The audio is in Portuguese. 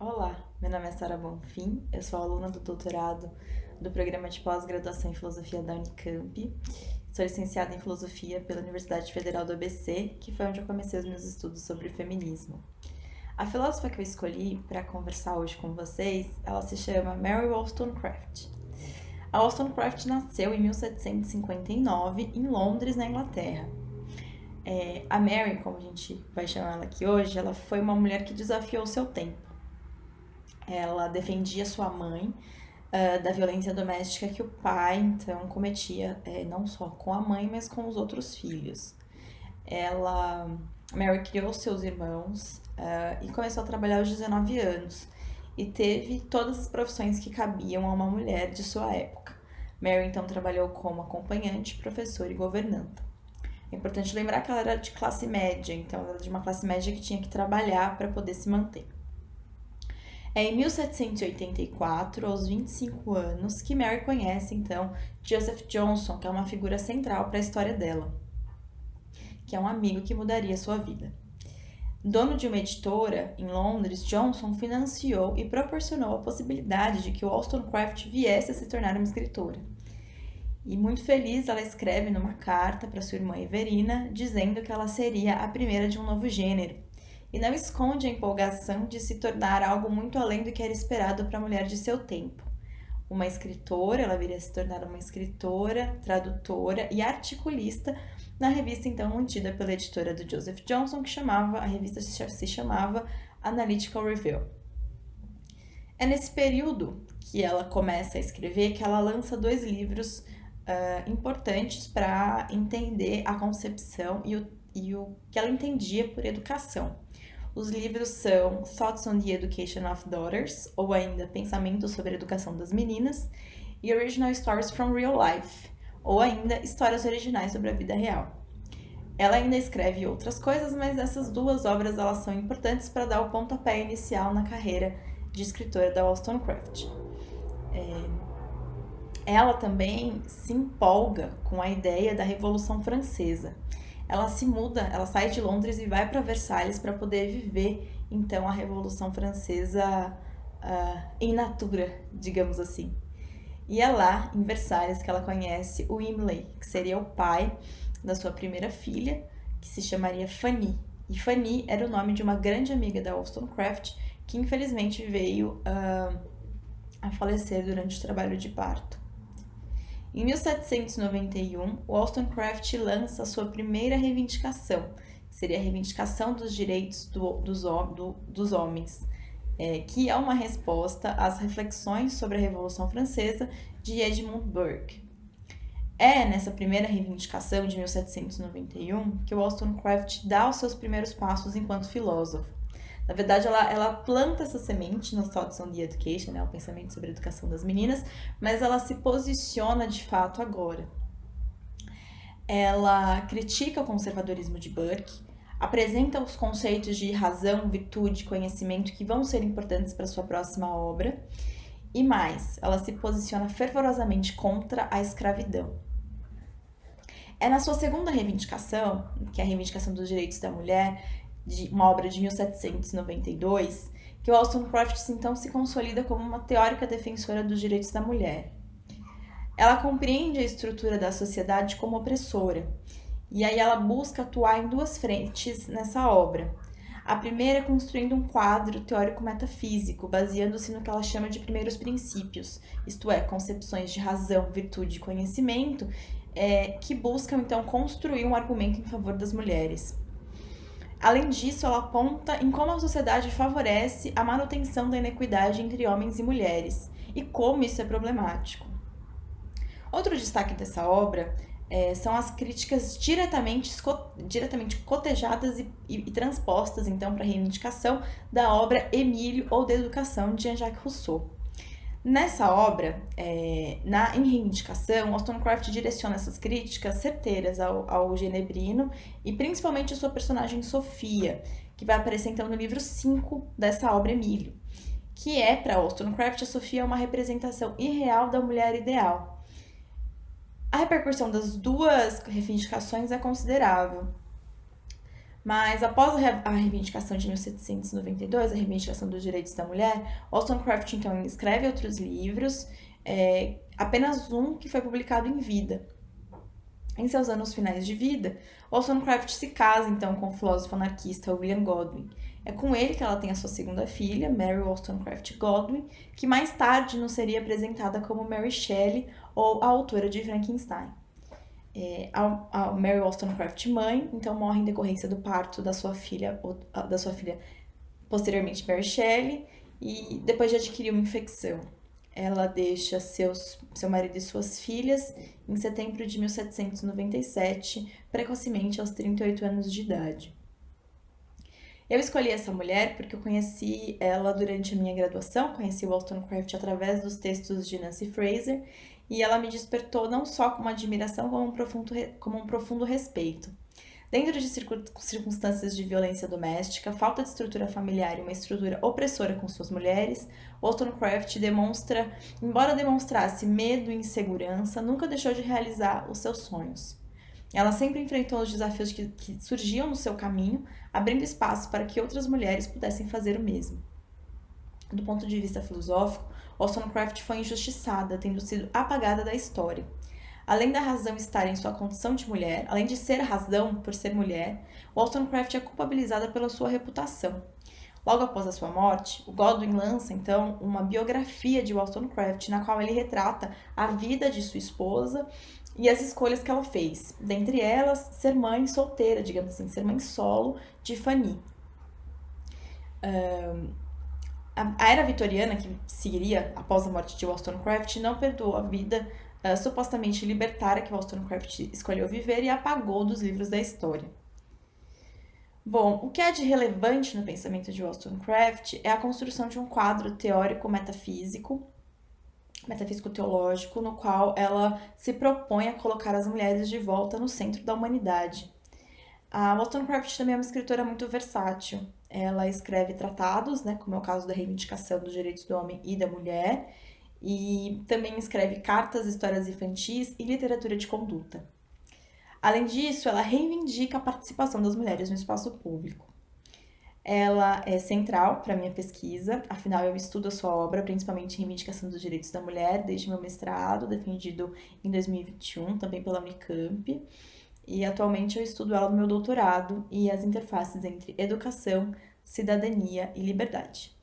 Olá, meu nome é Sara Bonfim, eu sou aluna do doutorado do programa de pós-graduação em filosofia da Unicamp. Sou licenciada em filosofia pela Universidade Federal do ABC, que foi onde eu comecei os meus estudos sobre feminismo. A filósofa que eu escolhi para conversar hoje com vocês, ela se chama Mary Wollstonecraft. A Wollstonecraft nasceu em 1759 em Londres, na Inglaterra. A Mary, como a gente vai chamar ela aqui hoje, ela foi uma mulher que desafiou o seu tempo. Ela defendia sua mãe da violência doméstica que o pai, então, cometia não só com a mãe, mas com os outros filhos. Ela, Mary criou seus irmãos e começou a trabalhar aos 19 anos e teve todas as profissões que cabiam a uma mulher de sua época. Mary, então, trabalhou como acompanhante, professora e governanta. É importante lembrar que ela era de classe média, então ela era de uma classe média que tinha que trabalhar para poder se manter. É em 1784, aos 25 anos, que Mary conhece, então, Joseph Johnson, que é uma figura central para a história dela, que é um amigo que mudaria sua vida. Dono de uma editora em Londres, Johnson financiou e proporcionou a possibilidade de que Wollstonecraft viesse a se tornar uma escritora. E muito feliz, ela escreve numa carta para sua irmã Everina, dizendo que ela seria a primeira de um novo gênero, e não esconde a empolgação de se tornar algo muito além do que era esperado para a mulher de seu tempo. Uma escritora, ela viria a se tornar uma escritora, tradutora e articulista na revista então mantida pela editora do Joseph Johnson, que a revista se chamava Analytical Review. É nesse período que ela começa a escrever que ela lança dois livros importantes para entender a concepção e o que ela entendia por educação. Os livros são Thoughts on the Education of Daughters, ou ainda Pensamentos sobre a Educação das Meninas, e Original Stories from Real Life, ou ainda Histórias Originais sobre a Vida Real. Ela ainda escreve outras coisas, mas essas duas obras elas são importantes para dar o pontapé inicial na carreira de escritora da Wollstonecraft. Ela também se empolga com a ideia da Revolução Francesa. Ela se muda, ela sai de Londres e vai para Versalhes para poder viver então a Revolução Francesa in natura, digamos assim. E é lá, em Versalhes, que ela conhece o Imlay, que seria o pai da sua primeira filha, que se chamaria Fanny. E Fanny era o nome de uma grande amiga da Wollstonecraft, que infelizmente veio a falecer durante o trabalho de parto. Em 1791, Wollstonecraft lança sua primeira reivindicação, que seria a reivindicação dos direitos dos homens, que é uma resposta às reflexões sobre a Revolução Francesa de Edmund Burke. É nessa primeira reivindicação de 1791 que Wollstonecraft dá os seus primeiros passos enquanto filósofo. Na verdade, ela planta essa semente no Thoughts on the Education, né, o pensamento sobre a educação das meninas, mas ela se posiciona de fato agora. Ela critica o conservadorismo de Burke, apresenta os conceitos de razão, virtude e conhecimento que vão ser importantes para sua próxima obra, e mais, ela se posiciona fervorosamente contra a escravidão. É na sua segunda reivindicação, que é a reivindicação dos direitos da mulher, de uma obra de 1792, que Wollstonecraft então se consolida como uma teórica defensora dos direitos da mulher. Ela compreende a estrutura da sociedade como opressora, e aí ela busca atuar em duas frentes nessa obra. A primeira é construindo um quadro teórico-metafísico, baseando-se no que ela chama de primeiros princípios, isto é, concepções de razão, virtude e conhecimento, que buscam então construir um argumento em favor das mulheres. Além disso, ela aponta em como a sociedade favorece a manutenção da inequidade entre homens e mulheres e como isso é problemático. Outro destaque dessa obra são as críticas diretamente cotejadas e transpostas então para a reivindicação da obra Emílio ou da Educação de Jean-Jacques Rousseau. Nessa obra, em reivindicação, Wollstonecraft direciona essas críticas certeiras ao Genebrino e principalmente a sua personagem Sofia, que vai aparecer então no livro 5 dessa obra Emílio, que é, para Wollstonecraft, a Sofia é uma representação irreal da mulher ideal. A repercussão das duas reivindicações é considerável. Mas após a reivindicação de 1792, a reivindicação dos direitos da mulher, Wollstonecraft então escreve outros livros, apenas um que foi publicado em vida. Em seus anos finais de vida, Wollstonecraft se casa então com o filósofo anarquista William Godwin. É com ele que ela tem a sua segunda filha, Mary Wollstonecraft Godwin, que mais tarde nos seria apresentada como Mary Shelley ou a autora de Frankenstein. A Mary Wollstonecraft mãe, então morre em decorrência do parto da sua filha posteriormente Mary Shelley, e depois de adquirir uma infecção. Ela deixa seu marido e suas filhas em setembro de 1797, precocemente aos 38 anos de idade. Eu escolhi essa mulher porque eu conheci ela durante a minha graduação, conheci Wollstonecraft através dos textos de Nancy Fraser, e ela me despertou não só com uma admiração, como um profundo respeito. Dentro de circunstâncias de violência doméstica, falta de estrutura familiar e uma estrutura opressora com suas mulheres, Wollstonecraft embora demonstrasse medo e insegurança, nunca deixou de realizar os seus sonhos. Ela sempre enfrentou os desafios que surgiam no seu caminho, abrindo espaço para que outras mulheres pudessem fazer o mesmo. Do ponto de vista filosófico, Wollstonecraft foi injustiçada, tendo sido apagada da história. Além da razão estar em sua condição de mulher, além de ser razão por ser mulher, Wollstonecraft é culpabilizada pela sua reputação. Logo após a sua morte, o Godwin lança, então, uma biografia de Wollstonecraft, na qual ele retrata a vida de sua esposa e as escolhas que ela fez. Dentre elas, ser mãe solteira, digamos assim, ser mãe solo de Fanny. A era vitoriana, que seguiria após a morte de Wollstonecraft, não perdoou a vida supostamente libertária que Wollstonecraft escolheu viver e apagou dos livros da história. Bom, o que é de relevante no pensamento de Wollstonecraft é a construção de um quadro teórico metafísico-teológico, no qual ela se propõe a colocar as mulheres de volta no centro da humanidade. A Wollstonecraft também é uma escritora muito versátil. Ela escreve tratados, como é o caso da reivindicação dos direitos do homem e da mulher, e também escreve cartas, histórias infantis e literatura de conduta. Além disso, ela reivindica a participação das mulheres no espaço público. Ela é central para a minha pesquisa, afinal eu estudo a sua obra, principalmente em reivindicação dos direitos da mulher, desde meu mestrado, defendido em 2021, também pela Unicamp, e atualmente eu estudo ela no meu doutorado e as interfaces entre educação, cidadania e liberdade.